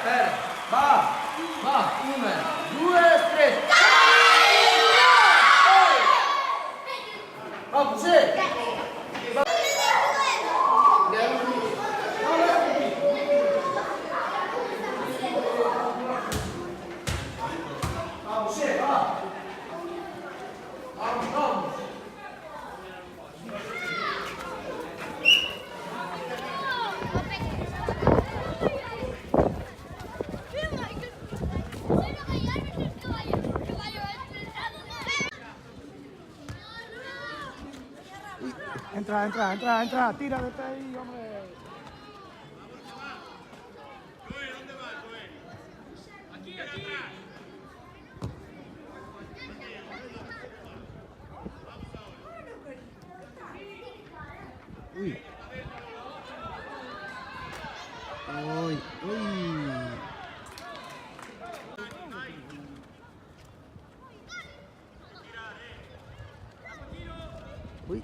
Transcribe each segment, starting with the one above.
Va, va, 1, 2, 3. Vamos, sì. Vamos, sì, va. Vamos, vamos. Entra, tira de ahí, hombre. Uy. Uy, uy. Uy.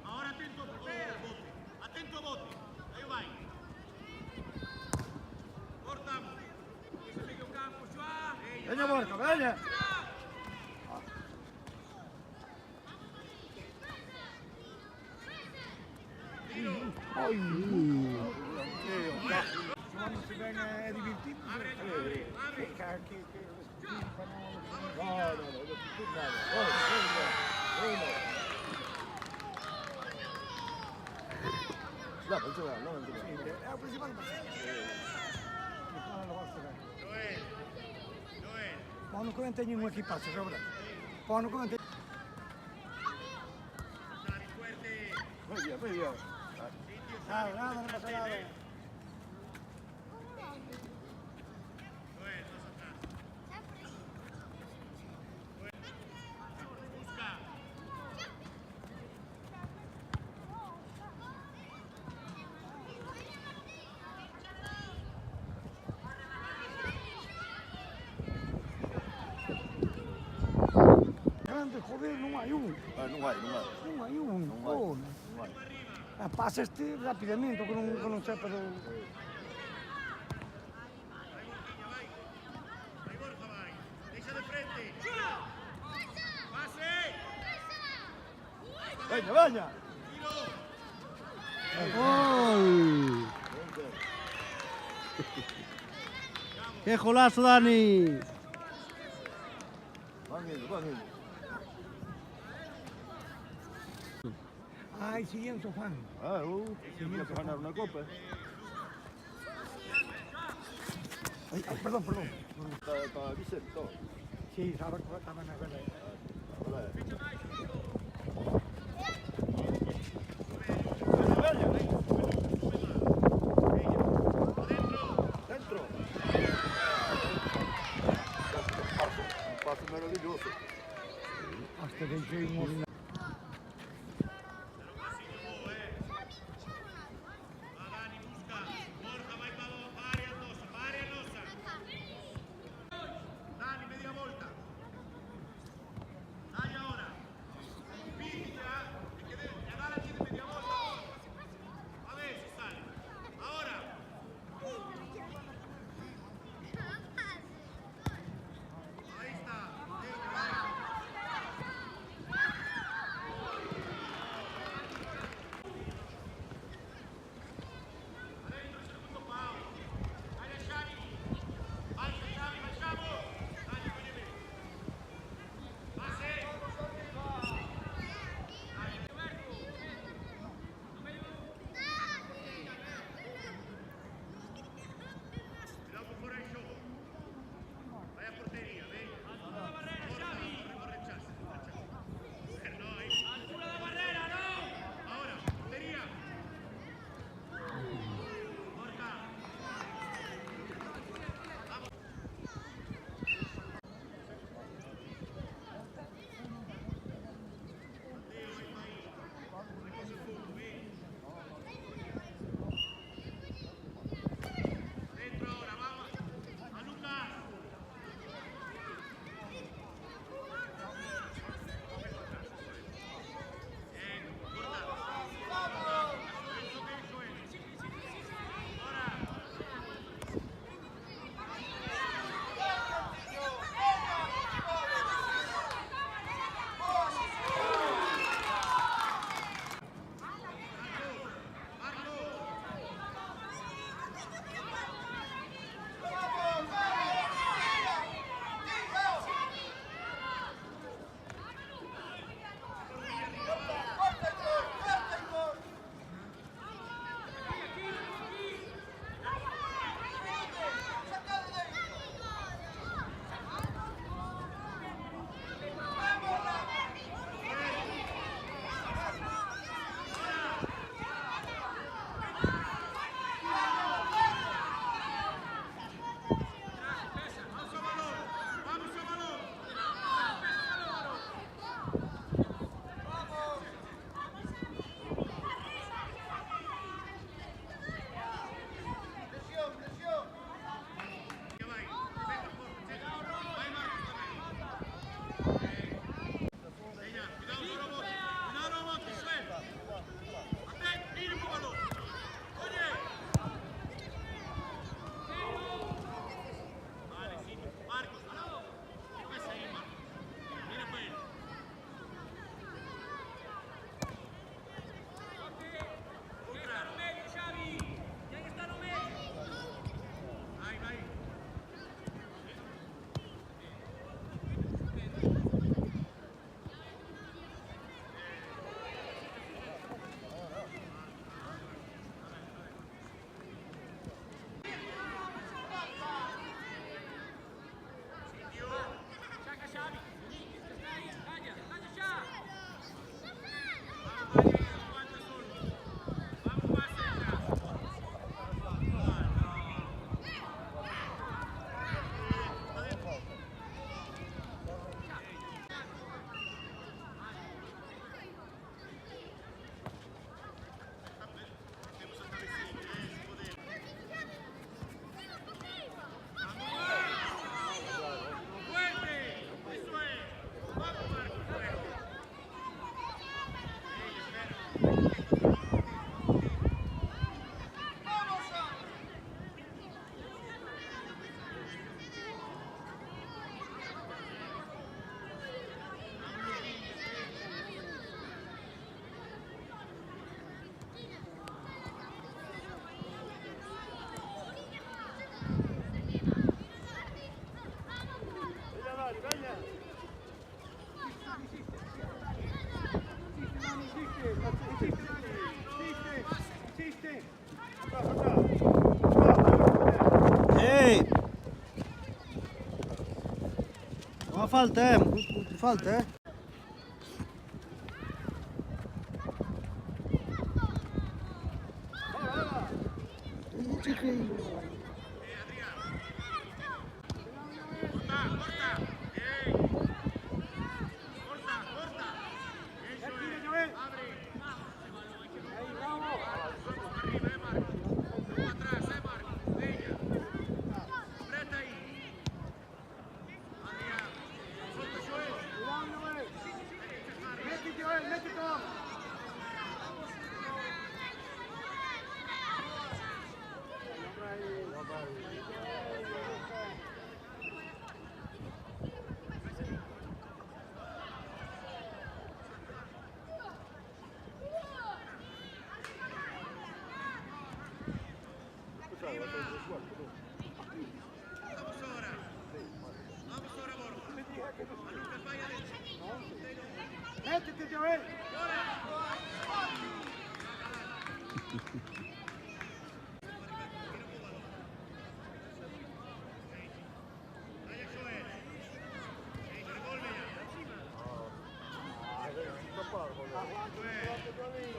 Ahora atento, bote. Atento, bote. Aí vai. Cortamos. Meio campo, João. Venga, Borja, venga. Ay, quando si viene divertito, Pano come tem um equipaggio, sopra. Pano come tem. Muy bien. Nada, no pasa nada. Grande, joder, não há um. Não vai. Não há um. Passa este rapidamente, que não sei para... Deixa de frente. Pase. Venga. ¡Gol! ¡Qué golazo, Dani! Van ellos. Ai, siguen su fan. Claro, tienen que ganar una copa. Ay, perdón. Está Vicente, todo. Sí, estaba en la verdad. Dentro. Un paso maravilloso. Hasta que hicimos... falta, falta. Corta, corta. Bien. Corta, corta. Eso es. Abre. Arriba, Marco. Luego atrás, Marco. Venga. Aprieta ahí. Adrián. Suelta, Joel. Mete, Joel, mete todo. Vamos ahora. Vamos ahora, Borja. A Lucas, vaya adentro. Métete, Joel. Vaya, Joel. Revuelve ya. Bien, Lucas, bien.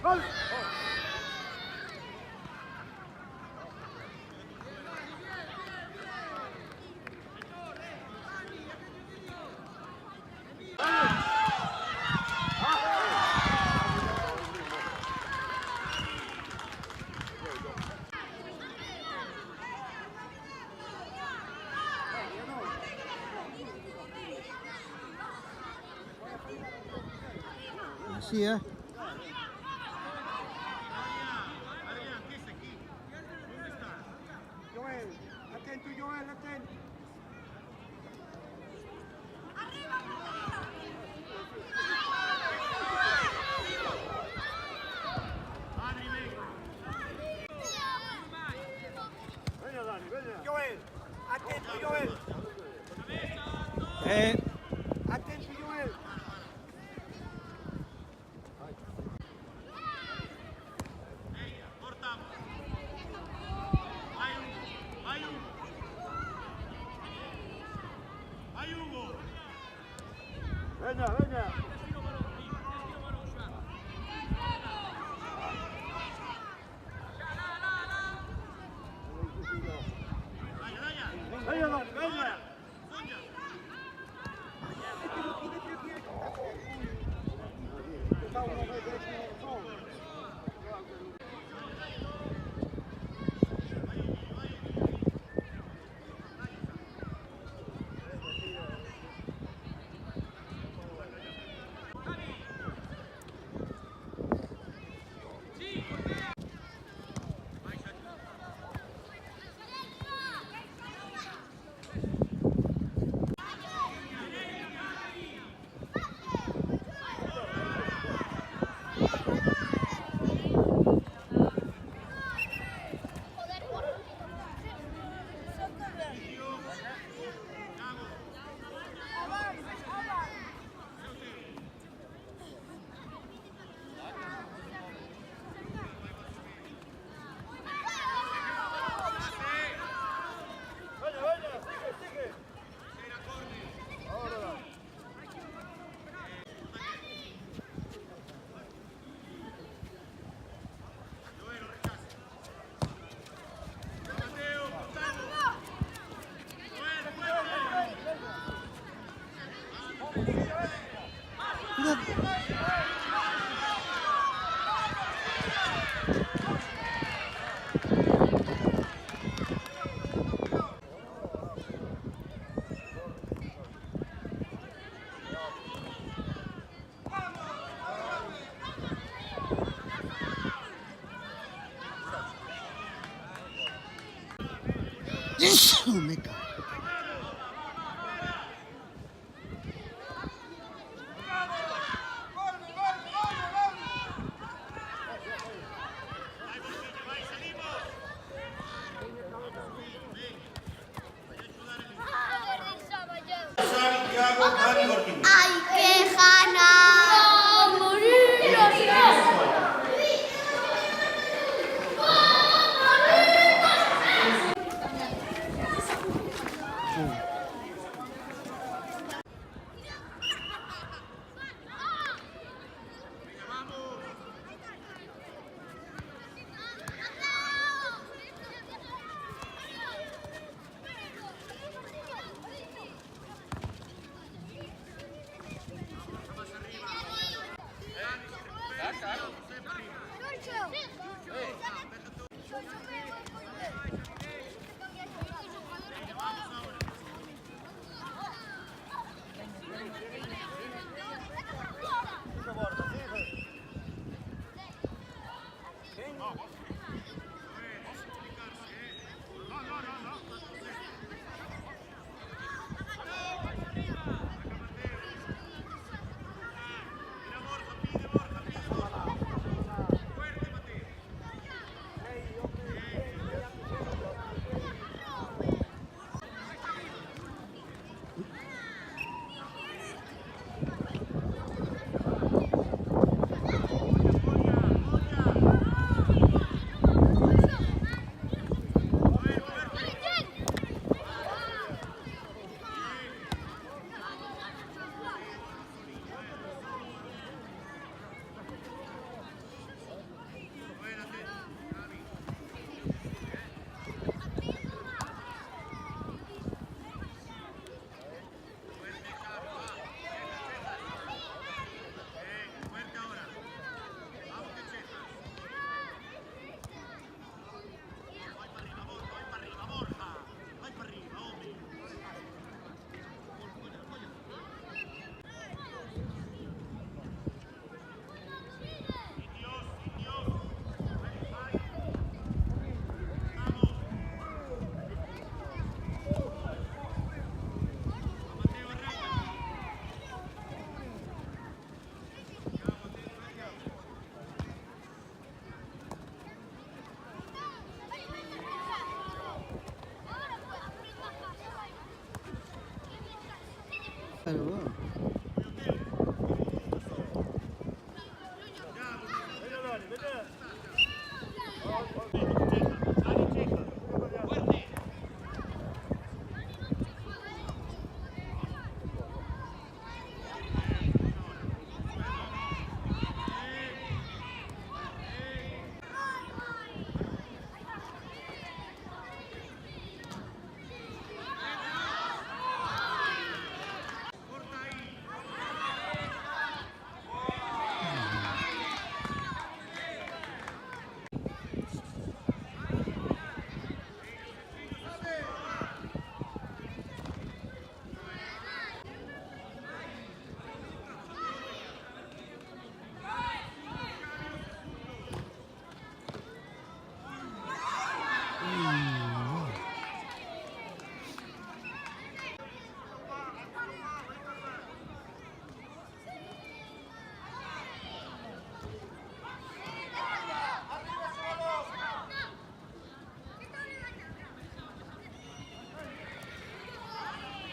Gol. Así, ¿eh? Adrián, ¿qué es aquí? ¿Dónde está? Joel, atento, Joel, atento. Adri, venga. Venga, Dani, venga. Joel, atento, Joel. Eh, Atento, Joel. Venga, cortamos. Vai, Hugo. Vai, Hugo. Vai, Hugo. Venga, venga. Vaya, vaya. Venga, Dani, venga. Sonja. Me cago. Santiago Dani Cortina. ¡Ay, qué gana! ¡Morirnos!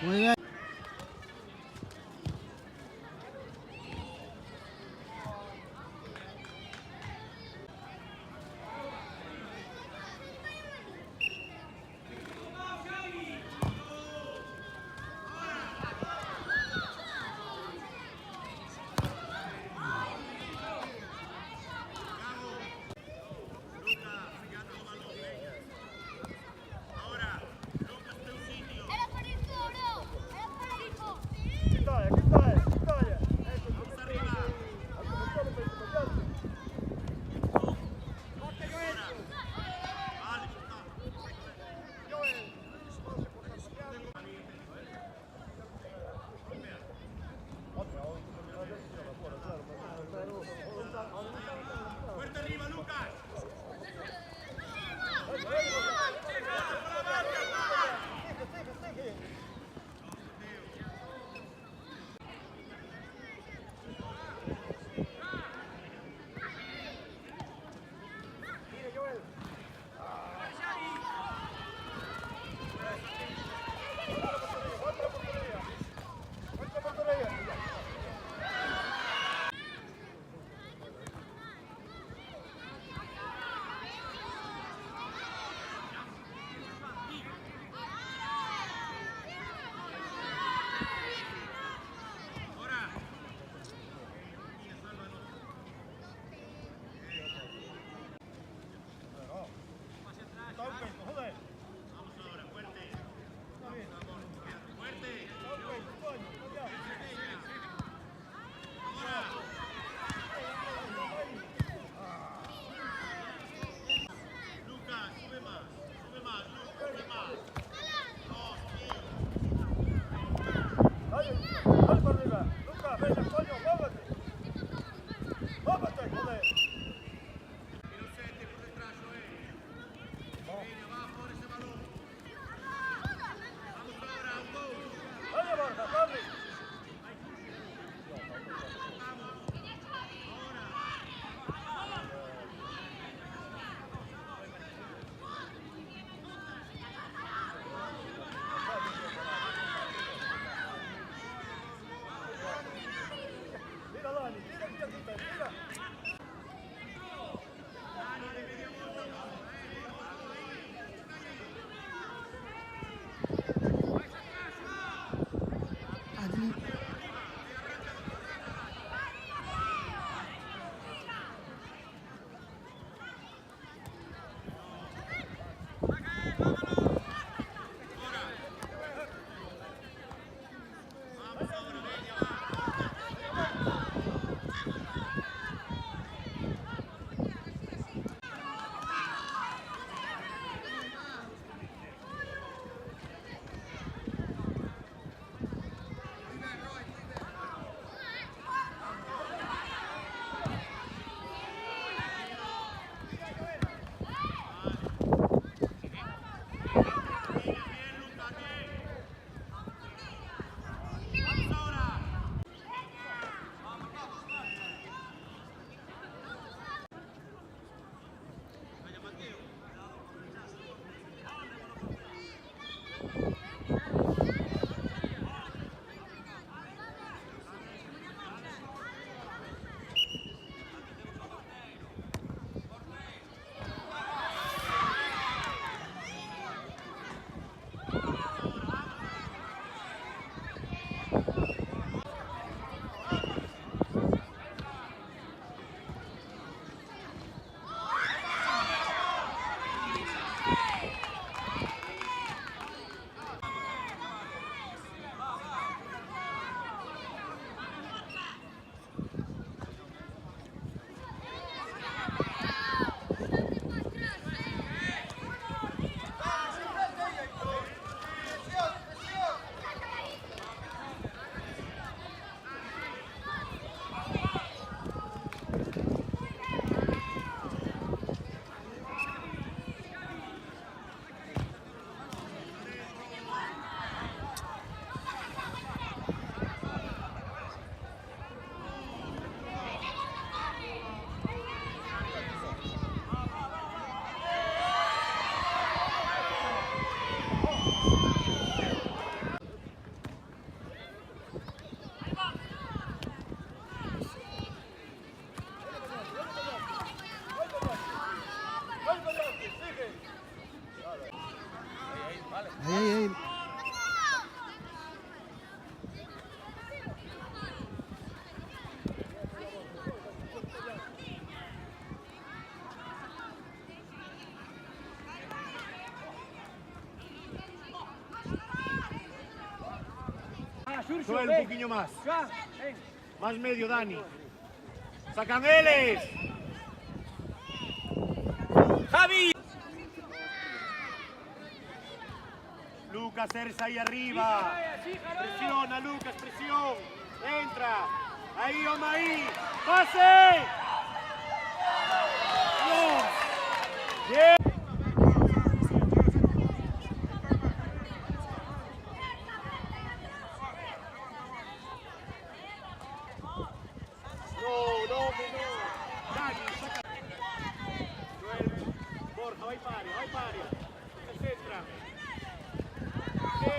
Muy bien. Era por il culo! Joel, un poquillo más. Más medio, Dani. Sacan Eles. Javi. Lucas, Ersa ahí arriba. Presiona, Lucas, presión. Entra. Ahí, Omaí. ¡Pase! ¡No! ¡Bien! No. Dani, saca. Joel, Borja, vai paria. Se centra. Sí.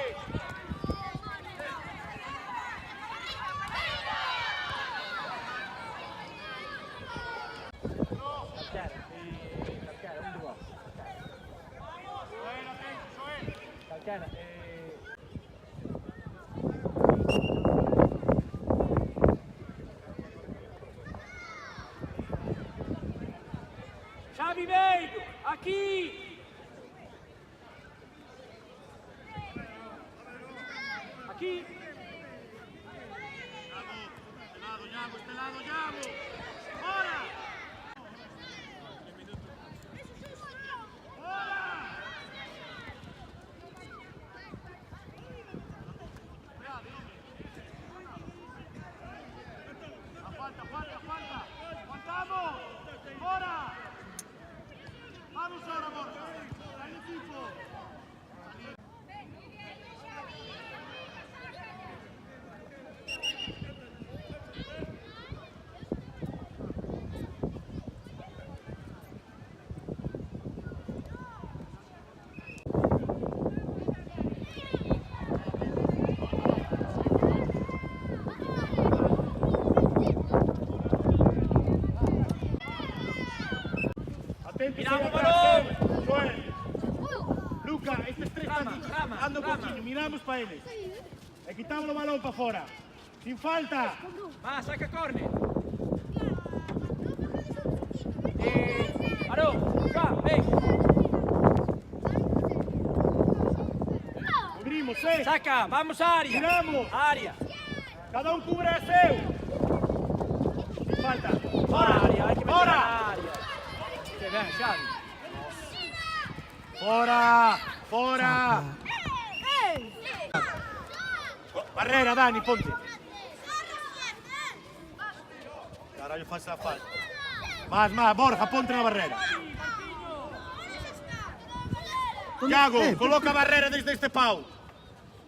Xavi veio. Aqui. Aqui. Este lado, Yago. ¡Ahora! Falta. ¡Aguantamos! ¡Ahora! ¡Vamos ahora, Borja! ¡Al equipo! Miramos balón. Joel. Luca, estes tres Rama. anda un poquinho, miramos para eles. E quitamos o balón para fora. Sin falta. Va, saca córner. Varón, já, vem. Cubrimos, Saca, vamos à área. Tiramos. Área. Cada cubre a seu. Sin falta. Fora área, hay que meter Fora. a área. Que vem, Xavi. Fora. Barrera, Dani, ponte. Caralho, faz a falta. Más, Borja, ponte na barrera. Iago, coloca a barrera desde este pau.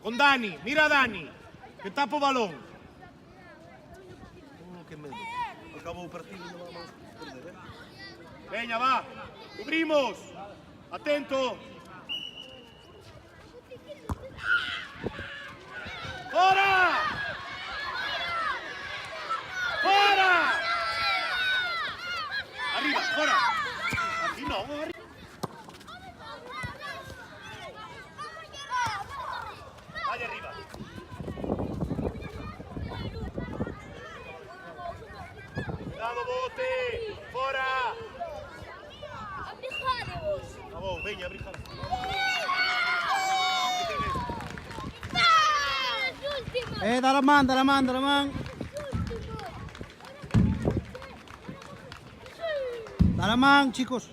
Con Dani, mira a Dani, que tapa o balón. Que medo. Acabou o partido e non vamos perder, Veña, va. Cubrimos. Atento. ¡Fora! Arriba, fora. Aquí no, arriba. Vaya arriba. Cuidado, bote. Fora. Vamos, veña, abrija. Dale la man. Dale la man, chicos.